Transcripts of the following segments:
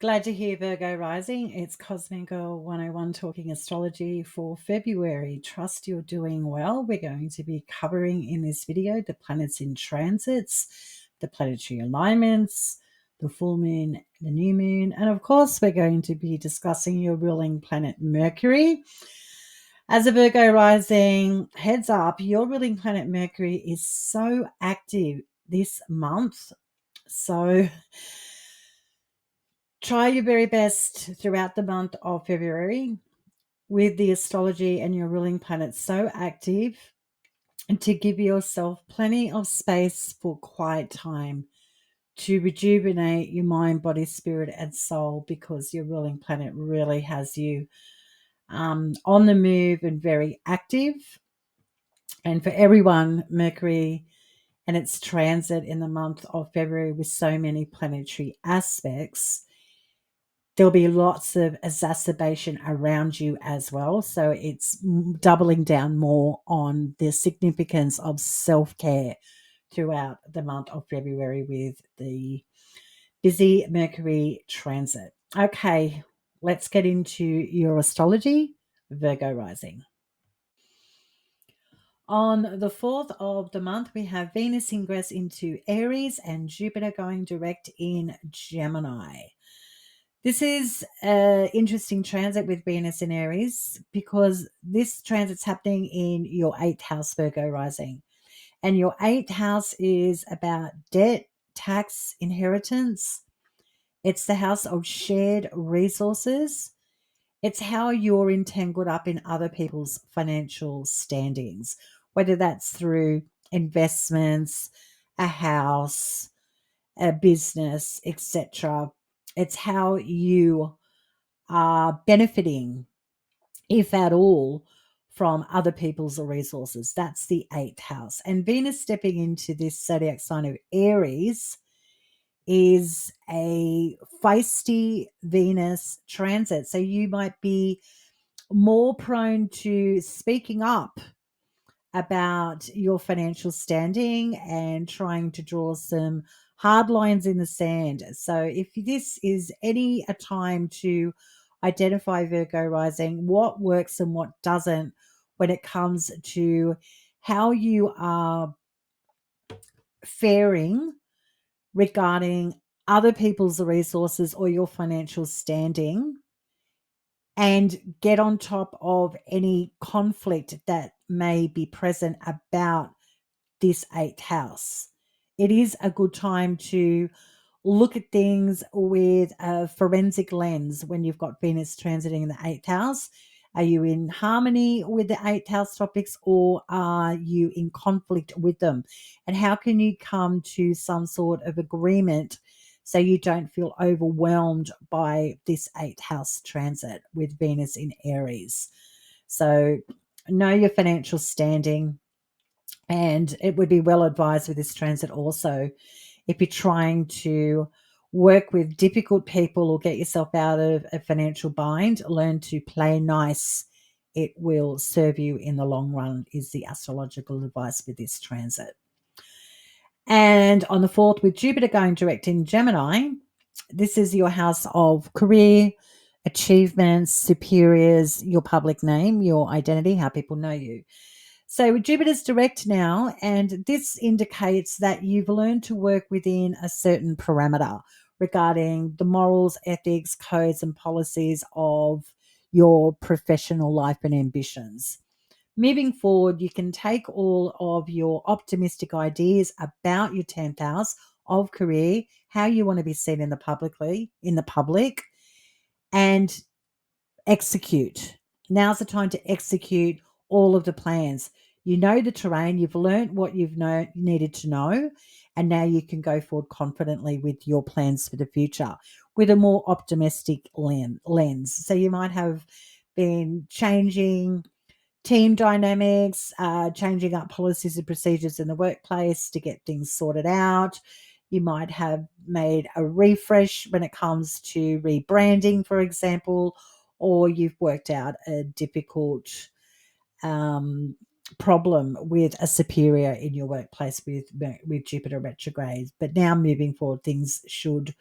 Glad to hear Virgo rising. It's Cosmic Girl 101 talking astrology for February. Trust you're doing well. We're going to be covering in this video the planets in transits, the planetary alignments, the full moon, the new moon, and of course we're going to be discussing your ruling planet Mercury. As a Virgo rising, heads up, your ruling planet Mercury is so active this month. So try your very best throughout the month of February with the astrology and your ruling planet so active, and to give yourself plenty of space for quiet time to rejuvenate your mind, body, spirit, and soul, because your ruling planet really has you on the move and very active. And for everyone, Mercury and its transit in the month of February with so many planetary aspects, there'll be lots of exacerbation around you as well. So it's doubling down more on the significance of self-care throughout the month of February with the busy Mercury transit. Okay, let's get into your astrology, Virgo rising. On the 4th of the month, we have Venus ingress into Aries and Jupiter going direct in Gemini. This is an interesting transit with Venus in Aries because this transit's happening in your 8th house, Virgo rising. And your 8th house is about debt, tax, inheritance. It's the house of shared resources. It's how you're entangled up in other people's financial standings, whether that's through investments, a house, a business, etc. It's how you are benefiting, if at all, from other people's resources. That's the 8th house. And Venus stepping into this zodiac sign of Aries is a feisty Venus transit. So you might be more prone to speaking up about your financial standing and trying to draw some hard lines in the sand. So if this is a time to identify, Virgo rising, what works and what doesn't when it comes to how you are faring regarding other people's resources or your financial standing, and get on top of any conflict that may be present about this 8th house. It is a good time to look at things with a forensic lens when you've got Venus transiting in the 8th house. Are you in harmony with the 8th house topics, or are you in conflict with them? And how can you come to some sort of agreement so you don't feel overwhelmed by this 8th house transit with Venus in Aries? So know your financial standing. And it would be well advised with this transit also, if you're trying to work with difficult people or get yourself out of a financial bind, learn to play nice. It will serve you in the long run, is the astrological advice with this transit. And on the 4th, with Jupiter going direct in Gemini, this is your house of career, achievements, superiors, your public name, your identity, how people know you. So Jupiter's direct now, and this indicates that you've learned to work within a certain parameter regarding the morals, ethics, codes, and policies of your professional life and ambitions. Moving forward, you can take all of your optimistic ideas about your 10th house of career, how you want to be seen in the public, and execute. Now's the time to execute all of the plans. You know the terrain, you've learned what you've needed to know, and now you can go forward confidently with your plans for the future with a more optimistic lens. So you might have been changing team dynamics, changing up policies and procedures in the workplace to get things sorted out. You might have made a refresh when it comes to rebranding, for example, or you've worked out a difficult problem with a superior in your workplace with Jupiter retrograde. But now moving forward, things should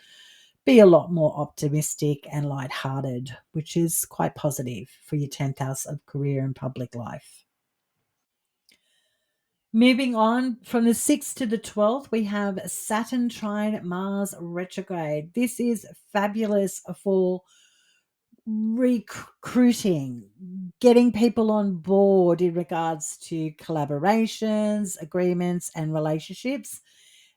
be a lot more optimistic and lighthearted, which is quite positive for your 10th house of career and public life. Moving on from the 6th to the 12th, we have Saturn trine Mars retrograde. This is fabulous for recruiting, getting people on board in regards to collaborations, agreements, and relationships.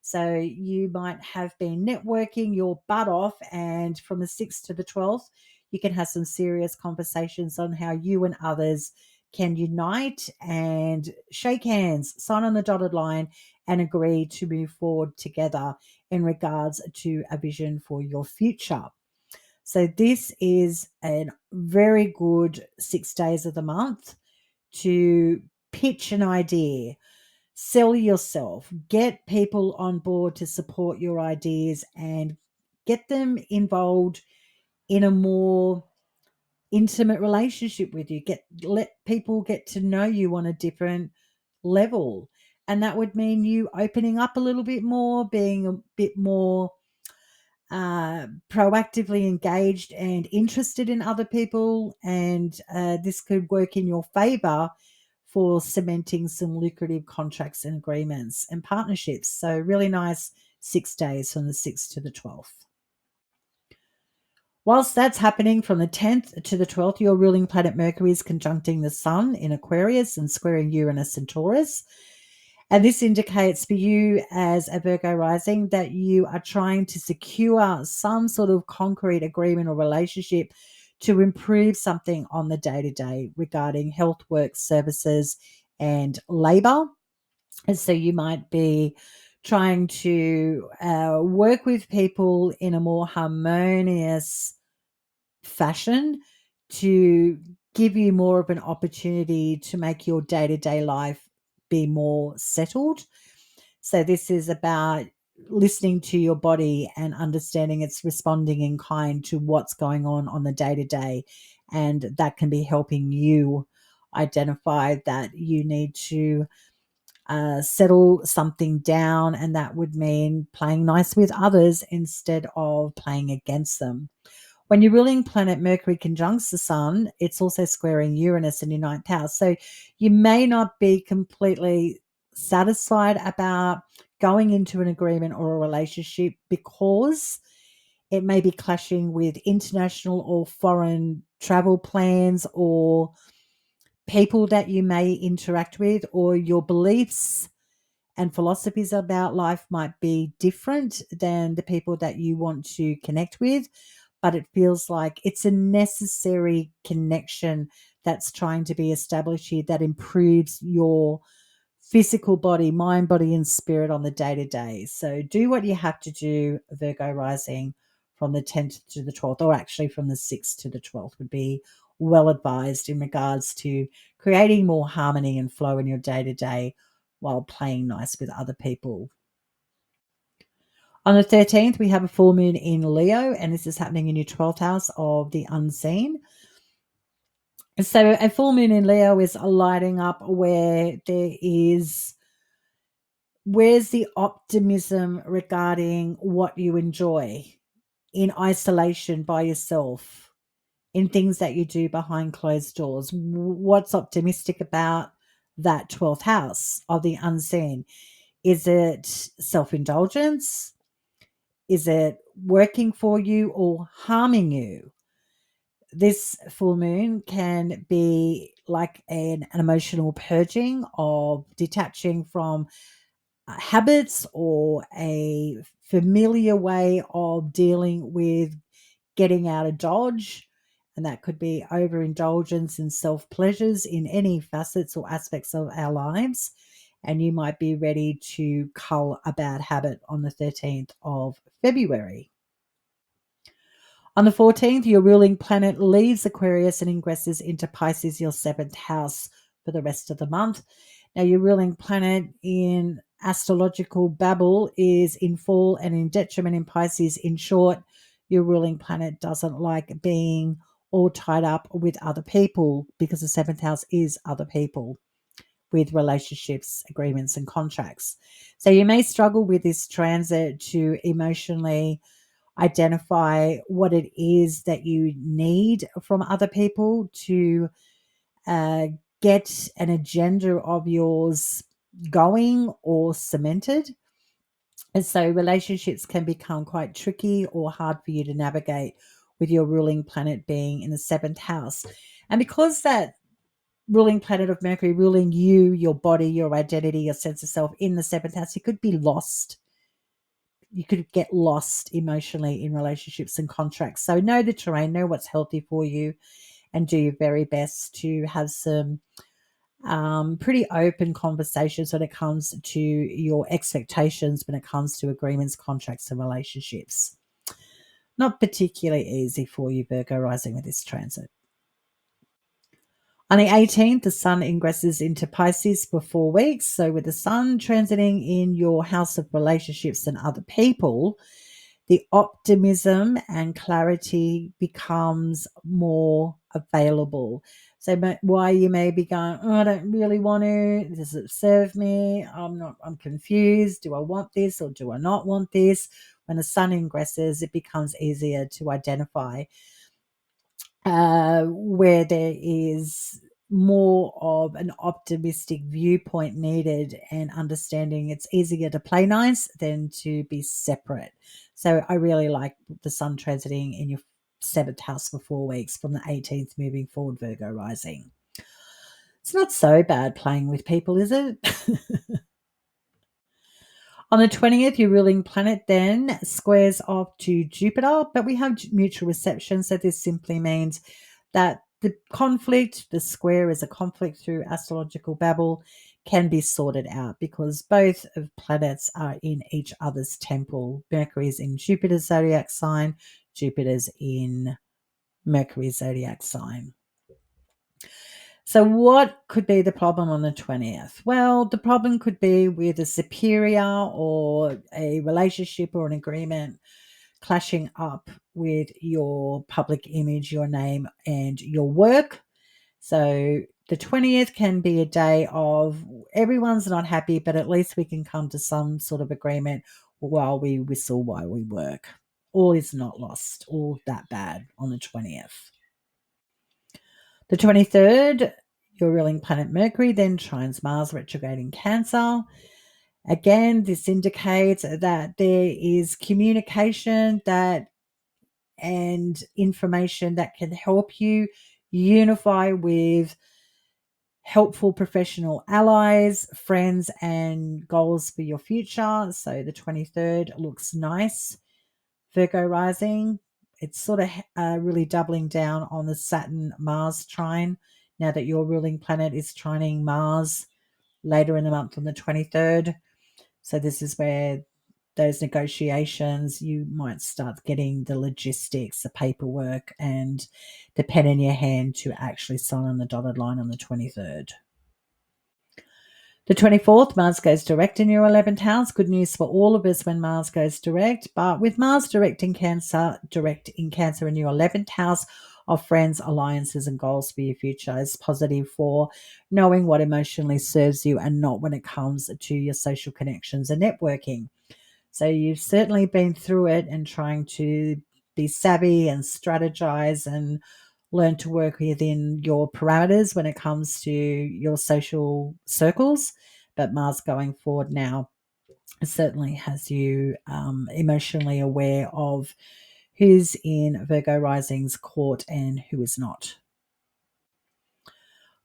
So you might have been networking your butt off, and from the 6th to the 12th, you can have some serious conversations on how you and others can unite and shake hands, sign on the dotted line, and agree to move forward together in regards to a vision for your future. So this is a very good 6 days of the month to pitch an idea, sell yourself, get people on board to support your ideas and get them involved in a more intimate relationship with you. Let people get to know you on a different level. And that would mean you opening up a little bit more, being a bit more proactively engaged and interested in other people. And this could work in your favor for cementing some lucrative contracts and agreements and partnerships. So really nice 6 days from the 6th to the 12th. Whilst that's happening from the 10th to the 12th, your ruling planet Mercury is conjuncting the Sun in Aquarius and squaring Uranus and Taurus. And this indicates for you as a Virgo rising that you are trying to secure some sort of concrete agreement or relationship to improve something on the day-to-day regarding health, work, services, and labor. And so you might be trying to work with people in a more harmonious fashion to give you more of an opportunity to make your day-to-day life be more settled. So this is about listening to your body and understanding it's responding in kind to what's going on the day-to-day, and that can be helping you identify that you need to settle something down, and that would mean playing nice with others instead of playing against them. When your ruling planet Mercury conjuncts the Sun, it's also squaring Uranus in your 9th house. So you may not be completely satisfied about going into an agreement or a relationship because it may be clashing with international or foreign travel plans or people that you may interact with, or your beliefs and philosophies about life might be different than the people that you want to connect with, but it feels like it's a necessary connection that's trying to be established here that improves your physical body, mind, body, and spirit on the day-to-day. So do what you have to do, Virgo rising, from the 10th to the 12th, or actually from the 6th to the 12th would be well advised in regards to creating more harmony and flow in your day-to-day while playing nice with other people. On the 13th, we have a full moon in Leo, and this is happening in your 12th house of the unseen. So a full moon in Leo is lighting up where where's the optimism regarding what you enjoy in isolation by yourself, in things that you do behind closed doors? What's optimistic about that 12th house of the unseen? Is it self-indulgence? Is it working for you or harming you? This full moon can be like an emotional purging of detaching from habits or a familiar way of dealing with getting out of dodge. And that could be overindulgence and self pleasures in any facets or aspects of our lives. And you might be ready to cull a bad habit on the 13th of February. On the 14th, your ruling planet leaves Aquarius and ingresses into Pisces, your 7th house, for the rest of the month. Now, your ruling planet in astrological babble is in fall and in detriment in Pisces. In short, your ruling planet doesn't like being all tied up with other people, because the 7th house is other people with relationships, agreements, and contracts. So you may struggle with this transit to emotionally identify what it is that you need from other people to uh, get an agenda of yours going or cemented. And so relationships can become quite tricky or hard for you to navigate with your ruling planet being in the seventh house. And because that ruling planet of Mercury ruling you, your body, your identity, your sense of self in the seventh house, you could be lost. You could get lost emotionally in relationships and contracts. So know the terrain, know what's healthy for you, and do your very best to have some pretty open conversations when it comes to your expectations, when it comes to agreements, contracts, and relationships. Not particularly easy for you, Virgo rising, with this transit. On the 18th, the sun ingresses into Pisces for 4 weeks. So with the sun transiting in your house of relationships and other people, the optimism and clarity becomes more available. So why you may be going, oh, I don't really want to, does it serve me? I'm confused. Do I want this or do I not want this? When the sun ingresses, it becomes easier to identify where there is more of an optimistic viewpoint needed, and understanding it's easier to play nice than to be separate. So I really like the sun transiting in your seventh house for 4 weeks from the 18th moving forward, Virgo rising. It's not so bad playing with people, is it? On the 20th, your ruling planet then squares off to Jupiter, but we have mutual reception. So this simply means that the conflict, the square is a conflict through astrological babble, can be sorted out because both of planets are in each other's temple. Mercury is in Jupiter's zodiac sign, Jupiter's in Mercury's zodiac sign. So what could be the problem on the 20th? Well, the problem could be with a superior or a relationship or an agreement clashing up with your public image, your name, and your work. So the 20th can be a day of everyone's not happy, but at least we can come to some sort of agreement while we whistle while we work. All is not lost, all that bad on the 20th. The 23rd, your ruling planet Mercury then trines Mars retrograde in Cancer. Again, this indicates that there is communication and information that can help you unify with helpful professional allies, friends, and goals for your future. So the 23rd looks nice. Virgo rising, it's sort of really doubling down on the Saturn-Mars trine now that your ruling planet is trining Mars later in the month on the 23rd. So this is where those negotiations, you might start getting the logistics, the paperwork, and the pen in your hand to actually sign on the dotted line on the 23rd. The 24th, Mars goes direct in your 11th house. Good news for all of us when Mars goes direct. But with Mars direct in Cancer in your 11th house of friends, alliances, and goals for your future is positive for knowing what emotionally serves you and not when it comes to your social connections and networking. So you've certainly been through it and trying to be savvy and strategize and learn to work within your parameters when it comes to your social circles. But Mars going forward now certainly has you emotionally aware of who's in Virgo rising's court and who is not.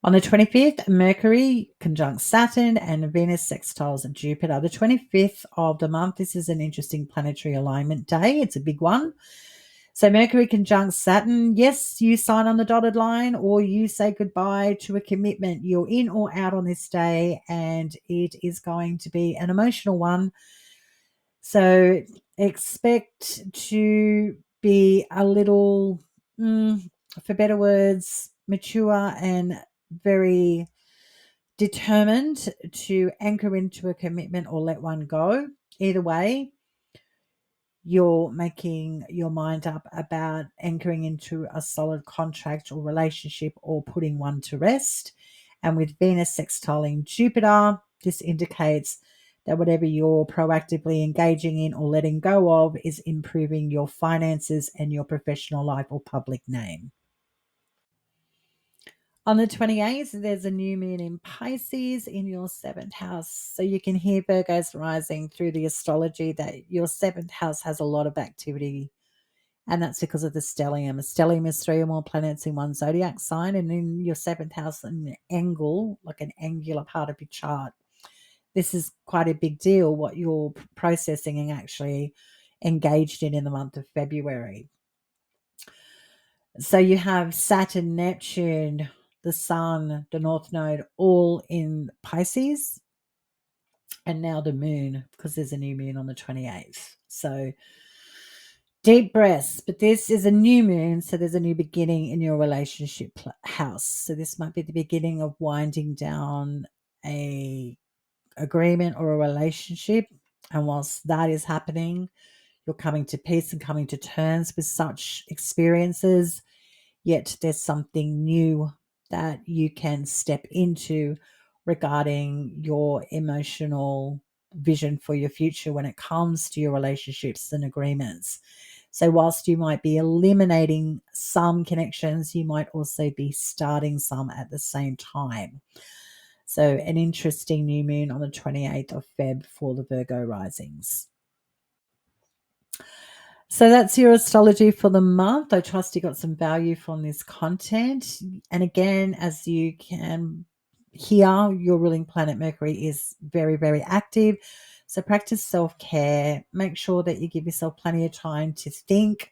On the 25th, Mercury conjuncts Saturn and Venus sextiles Jupiter. The 25th of the month, this is an interesting planetary alignment day. It's a big one. So Mercury conjuncts Saturn. Yes, you sign on the dotted line or you say goodbye to a commitment. You're in or out on this day, and it is going to be an emotional one. So expect to be a little, for better words, mature and very determined to anchor into a commitment or let one go. Either way, you're making your mind up about anchoring into a solid contract or relationship or putting one to rest. And with Venus sextiling Jupiter, this indicates that whatever you're proactively engaging in or letting go of is improving your finances and your professional life or public name. On the 28th, there's a new moon in Pisces in your 7th house. So you can hear Virgo's rising through the astrology that your 7th house has a lot of activity. And that's because of the stellium. A stellium is 3 or more planets in one zodiac sign, and in your 7th house, an angle, like an angular part of your chart. This is quite a big deal, what you're processing and actually engaged in the month of February. So you have Saturn, Neptune, the Sun, the North Node, all in Pisces, and now the Moon, because there's a new moon on the 28th. So deep breaths, but this is a new moon, so there's a new beginning in your relationship house. So this might be the beginning of winding down a agreement or a relationship, and whilst that is happening, you're coming to peace and coming to terms with such experiences. Yet there's something new that you can step into regarding your emotional vision for your future when it comes to your relationships and agreements. So whilst you might be eliminating some connections, you might also be starting some at the same time. So an interesting new moon on the 28th of Feb for the Virgo risings. So that's your astrology for the month. I trust you got some value from this content. And again, as you can hear, your ruling planet Mercury is very, very active. So practice self-care. Make sure that you give yourself plenty of time to think.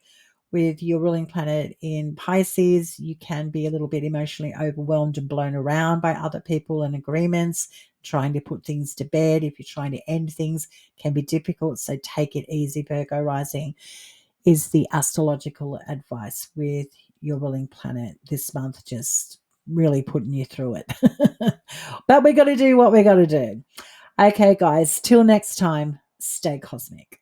With your ruling planet in Pisces, you can be a little bit emotionally overwhelmed and blown around by other people and agreements. Trying to put things to bed, if you're trying to end things, can be difficult. So take it easy, Virgo rising, is the astrological advice with your ruling planet this month, just really putting you through it. But we got to do what we got to do. Okay, guys, till next time, stay cosmic.